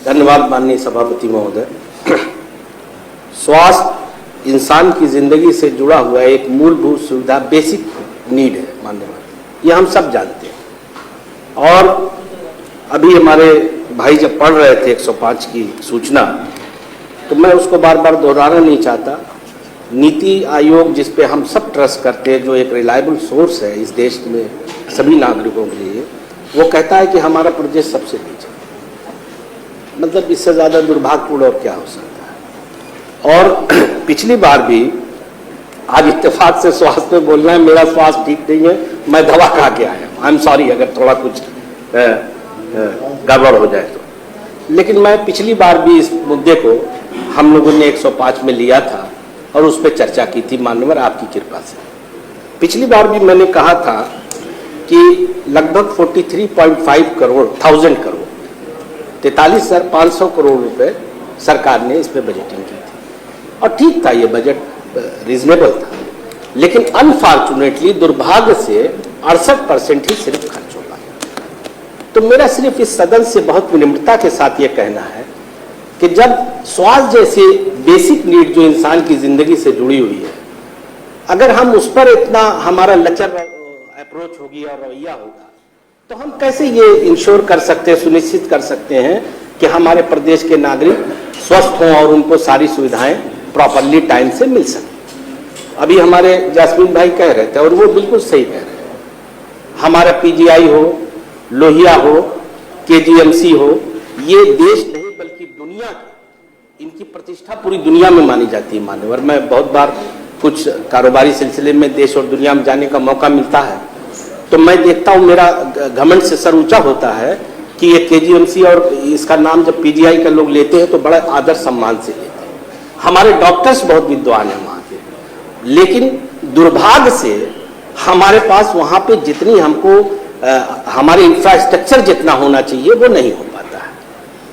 धन्यवाद माननीय सभापति महोदय। स्वास्थ्य इंसान की जिंदगी से जुड़ा हुआ एक मूलभूत सुविधा, बेसिक नीड है माननीय, ये हम सब जानते हैं। और अभी हमारे भाई जब पढ़ रहे थे 105 की सूचना, तो मैं उसको बार बार दोहराना नहीं चाहता। नीति आयोग जिस पे हम सब ट्रस्ट करते हैं, जो एक रिलायबल सोर्स है इस देश में सभी नागरिकों के लिए, वो कहता है कि हमारा प्रदेश सबसे नीचे। मतलब इससे ज़्यादा दुर्भाग्यपूर्ण और क्या हो सकता है। और पिछली बार भी, आज इत्तेफाक से स्वास्थ्य में बोलना है, मेरा स्वास्थ्य ठीक नहीं है, मैं दवा खा के आया हूँ। आई एम सॉरी अगर थोड़ा कुछ गड़बड़ हो जाए तो। लेकिन मैं पिछली बार भी इस मुद्दे को हम लोगों ने 105 में लिया था और उस पर चर्चा की थी माननीय आपकी कृपा से। पिछली बार भी मैंने कहा था कि लगभग 43.5 करोड़ 43,500 करोड़ रुपए सरकार ने इस पर बजटिंग की थी और ठीक था, ये बजट रीजनेबल था। लेकिन अनफॉर्चुनेटली, दुर्भाग्य से 68% ही सिर्फ खर्च हो पाया। तो मेरा सिर्फ इस सदन से बहुत विनम्रता के साथ ये कहना है कि जब स्वास्थ्य जैसे बेसिक नीड जो इंसान की जिंदगी से जुड़ी हुई है, अगर हम उस पर इतना हमारा लचर अप्रोच होगी और रवैया होगा, तो हम कैसे ये इंश्योर कर सकते हैं, सुनिश्चित कर सकते हैं कि हमारे प्रदेश के नागरिक स्वस्थ हों और उनको सारी सुविधाएं प्रॉपरली टाइम से मिल सकें। अभी हमारे जासमीन भाई कह रहे थे और वो बिल्कुल सही कह रहे हैं, हमारा पीजीआई हो, लोहिया हो, केजीएमसी हो, ये देश नहीं बल्कि दुनिया की, इनकी प्रतिष्ठा पूरी दुनिया में मानी जाती है मान्यवर। मैं बहुत बार कुछ कारोबारी सिलसिले में देश और दुनिया में जाने का मौका मिलता है, तो मैं देखता हूँ, मेरा घमंड से सर ऊंचा होता है कि ये केजीएमसी और इसका नाम जब पीजीआई का लोग लेते हैं तो बड़ा आदर सम्मान से लेते हैं। हमारे डॉक्टर्स बहुत विद्वान हैं वहाँ के, लेकिन दुर्भाग्य से हमारे पास वहाँ पे जितनी हमको हमारे इंफ्रास्ट्रक्चर जितना होना चाहिए वो नहीं हो पाता है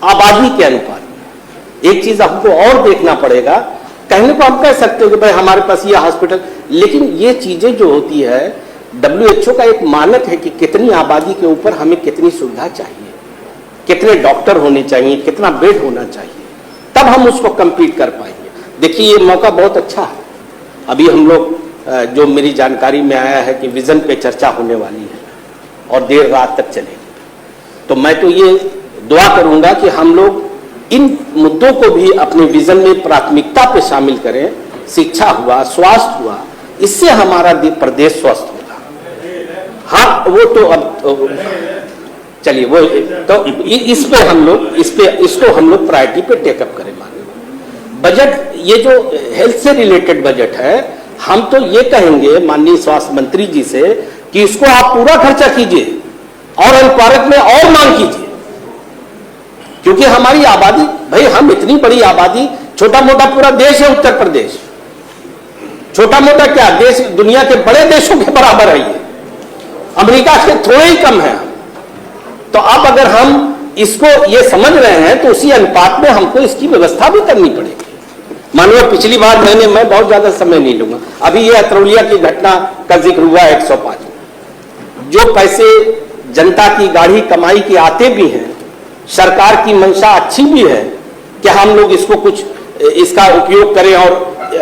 आबादी के अनुपात में। एक चीज हमको और देखना पड़ेगा, कहने को हम कह सकते हैं कि भाई हमारे पास ये हॉस्पिटल, लेकिन ये चीजें जो होती है, WHO का एक मानक है कि कितनी आबादी के ऊपर हमें कितनी सुविधा चाहिए, कितने डॉक्टर होने चाहिए, कितना बेड होना चाहिए, तब हम उसको कंप्लीट कर पाएंगे। देखिए ये मौका बहुत अच्छा है। अभी हम लोग जो मेरी जानकारी में आया है कि विजन पे चर्चा होने वाली है और देर रात तक चलेगी, तो मैं तो ये दुआ करूंगा कि हम लोग इन मुद्दों को भी अपने विजन में प्राथमिकता पे शामिल करें। शिक्षा हुआ, स्वास्थ्य हुआ, इससे हमारा प्रदेश स्वस्थ होगा। हाँ, वो तो अब चलिए वो तो इस पे हम लोग इसको हम लोग प्रायोरिटी पे टेकअप करें। माननीय बजट, ये जो हेल्थ से रिलेटेड बजट है, हम तो ये कहेंगे माननीय स्वास्थ्य मंत्री जी से कि इसको आप पूरा खर्चा कीजिए और अनुपारक में और मांग कीजिए, क्योंकि हमारी आबादी, भाई हम इतनी बड़ी आबादी, छोटा मोटा पूरा देश है उत्तर प्रदेश, छोटा मोटा क्या देश, दुनिया के बड़े देशों के बराबर है ये, अमेरिका से थोड़े ही कम है। तो अब अगर हम इसको ये समझ रहे हैं तो उसी अनुपात में हमको इसकी व्यवस्था भी करनी पड़ेगी। माननीय पिछली बार मैं बहुत ज्यादा समय नहीं लूंगा, अभी ये अतरौलिया की घटना का जिक्र हुआ 105 में, जो पैसे जनता की गाढ़ी कमाई के आते भी हैं, सरकार की मंशा अच्छी भी है कि हम लोग इसको कुछ इसका उपयोग करें और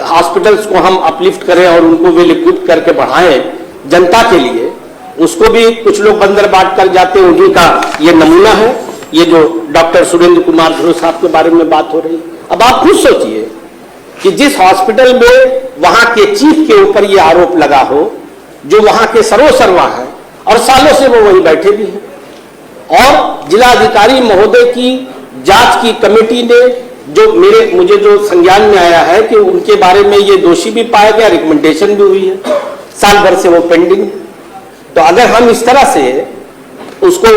हॉस्पिटल्स को हम अपलिफ्ट करें और उनको वेल इक्विप करके बढ़ाएं जनता के लिए, उसको भी कुछ लोग बंदर बांट कर जाते हैं, उन्हीं का ये नमूना है। ये जो डॉक्टर सुरेंद्र कुमार ध्रुव साहब के बारे में बात हो रही है, अब आप खुद सोचिए कि जिस हॉस्पिटल में वहां के चीफ के ऊपर ये आरोप लगा हो, जो वहां के सर्वसर्वा है और सालों से वो वहीं बैठे भी हैं, और जिलाधिकारी महोदय की जांच की कमेटी ने जो मुझे जो संज्ञान में आया है कि उनके बारे में ये दोषी भी पाया गया, रिकमेंडेशन भी हुई है, साल भर से वो पेंडिंग। तो अगर हम इस तरह से उसको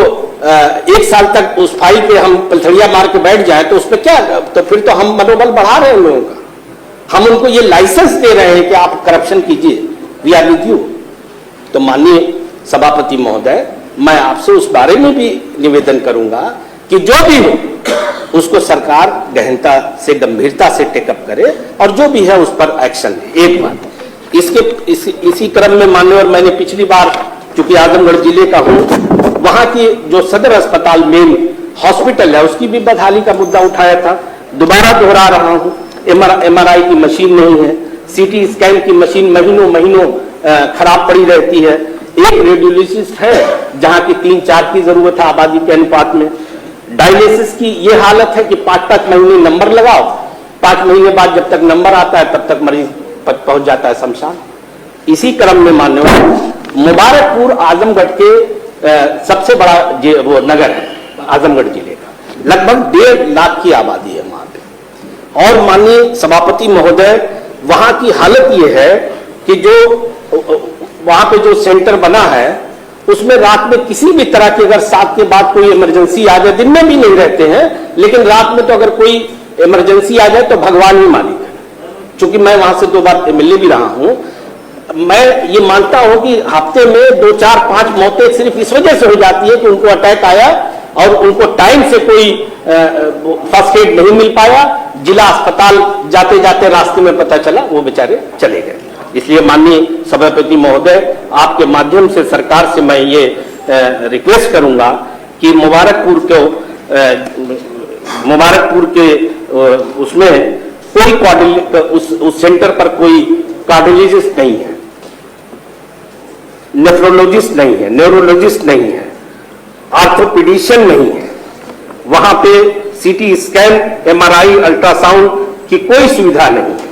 एक साल तक उस फाइल पे हम पलथड़िया मार के बैठ जाए तो उसमें क्या, तो फिर तो हम मनोबल बढ़ा रहे हैं लोगों का, हम उनको ये लाइसेंस दे रहे हैं कि आप करप्शन कीजिए, वी आर विद यू। तो माननीय सभापति महोदय, मैं आपसे उस बारे में भी निवेदन करूंगा कि जो भी हो उसको सरकार गहनता से, गंभीरता से टेकअप करे और जो भी है उस पर एक्शन ले। एक बात इसी क्रम में मान्यवर, मैंने पिछली बार चूंकि आजमगढ़ जिले का हूं, वहां की जो सदर अस्पताल मेन हॉस्पिटल है उसकी भी बदहाली का मुद्दा उठाया था, दोबारा दोहरा रहा हूं। MRI की मशीन नहीं है, CT स्कैन की मशीन महीनों महीनों खराब पड़ी रहती है, एक रेडियोलॉजिस्ट है जहां की 3-4 की जरूरत है आबादी के अनुपात में। डायलिसिस की ये हालत है कि 5-5 महीने नंबर लगाओ, 5 महीने बाद जब तक नंबर आता है तब तक मरीज पहुंच जाता है शमशान। इसी क्रम में मान्यवर मुबारकपुर आजमगढ़ के सबसे बड़ा वो नगर है आजमगढ़ जिले का, लगभग 1.5 लाख की आबादी है वहां पे। और माननीय सभापति महोदय, वहां की हालत ये है कि जो वहां पे जो सेंटर बना है उसमें रात में किसी भी तरह की अगर 7 के बाद कोई इमरजेंसी आ जाए, दिन में भी नहीं रहते हैं लेकिन रात में तो अगर कोई इमरजेंसी आ जाए तो भगवान ही मालिक है। चूंकि मैं वहां से 2 बार MLA भी रहा हूं, मैं ये मानता हूं कि हफ्ते में 2, 4, 5 मौतें सिर्फ इस वजह से हो जाती है कि उनको अटैक आया और उनको टाइम से कोई फर्स्ट एड नहीं मिल पाया, जिला अस्पताल जाते जाते रास्ते में पता चला वो बेचारे चले गए। इसलिए माननीय सभापति महोदय, आपके माध्यम से सरकार से मैं ये रिक्वेस्ट करूंगा कि मुबारकपुर के उसमें कोई उस सेंटर पर कोई कार्डियोलॉजिस्ट नहीं है, नेफ्रोलॉजिस्ट नहीं है, न्यूरोलॉजिस्ट नहीं है, आर्थोपेडिशियन नहीं है, वहां पे CT स्कैन, MRI, अल्ट्रासाउंड की कोई सुविधा नहीं है।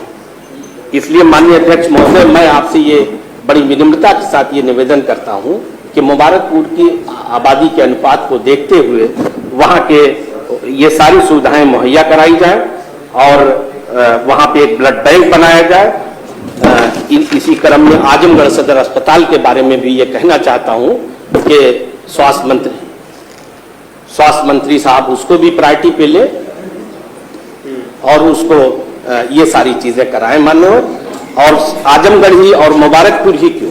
इसलिए माननीय अध्यक्ष महोदय, मैं आपसे ये बड़ी विनम्रता के साथ ये निवेदन करता हूं कि मुबारकपुर की आबादी के अनुपात को देखते हुए वहां के ये सारी सुविधाएं मुहैया कराई जाए और वहां पे एक ब्लड बैंक बनाया जाए। इसी क्रम में आजमगढ़ सदर अस्पताल के बारे में भी ये कहना चाहता हूं कि स्वास्थ्य मंत्री साहब उसको भी प्रायोरिटी पे ले और उसको ये सारी चीजें कराएं मान्यवर। और आजमगढ़ ही और मुबारकपुर ही क्यों,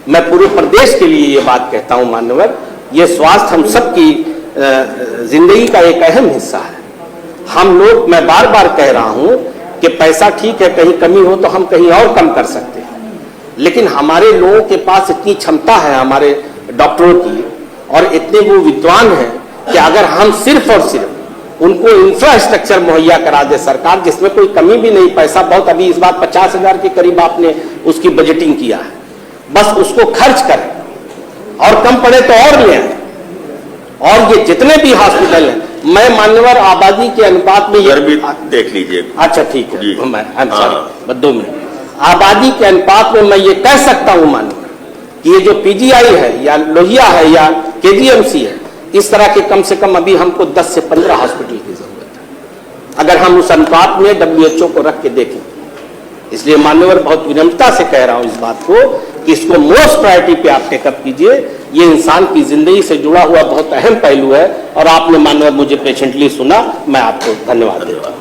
मैं पूरे प्रदेश के लिए ये बात कहता हूं मान्यवर, ये स्वास्थ्य हम सबकी जिंदगी का एक अहम हिस्सा है। हम लोग, मैं बार बार कह रहा हूं कि पैसा ठीक है, कहीं कमी हो तो हम कहीं और कम कर सकते हैं, लेकिन हमारे लोगों के पास इतनी क्षमता है, हमारे डॉक्टरों की, और इतने वो विद्वान हैं कि अगर हम सिर्फ और सिर्फ उनको इंफ्रास्ट्रक्चर मुहैया करा दे सरकार, जिसमें कोई कमी भी नहीं, पैसा बहुत, अभी इस बार 50,000 के करीब आपने उसकी बजटिंग किया है, बस उसको खर्च करें और कम पड़े तो और ले आए। और ये जितने भी हॉस्पिटल हैं, मैं मान्यवर आबादी के अनुपात में ये भी देख लीजिए। अच्छा ठीक है, मैं सॉरी 2 मिनट। आबादी के अनुपात में मैं ये कह सकता हूं मान्यवर कि ये जो PGI है या लोहिया है या KGMC है, इस तरह के कम से कम अभी हमको 10 से 15 हॉस्पिटल की जरूरत है, अगर हम उस अनुपात में WHO को रख के देखें। इसलिए मान्यवर बहुत विनम्रता से कह रहा हूं इस बात को कि इसको मोस्ट प्रायोरिटी पे आप टेकअप कीजिए। ये इंसान की जिंदगी से जुड़ा हुआ बहुत अहम पहलू है और आपने मान्यवर मुझे पेशेंटली सुना, मैं आपको धन्यवाद देता हूं।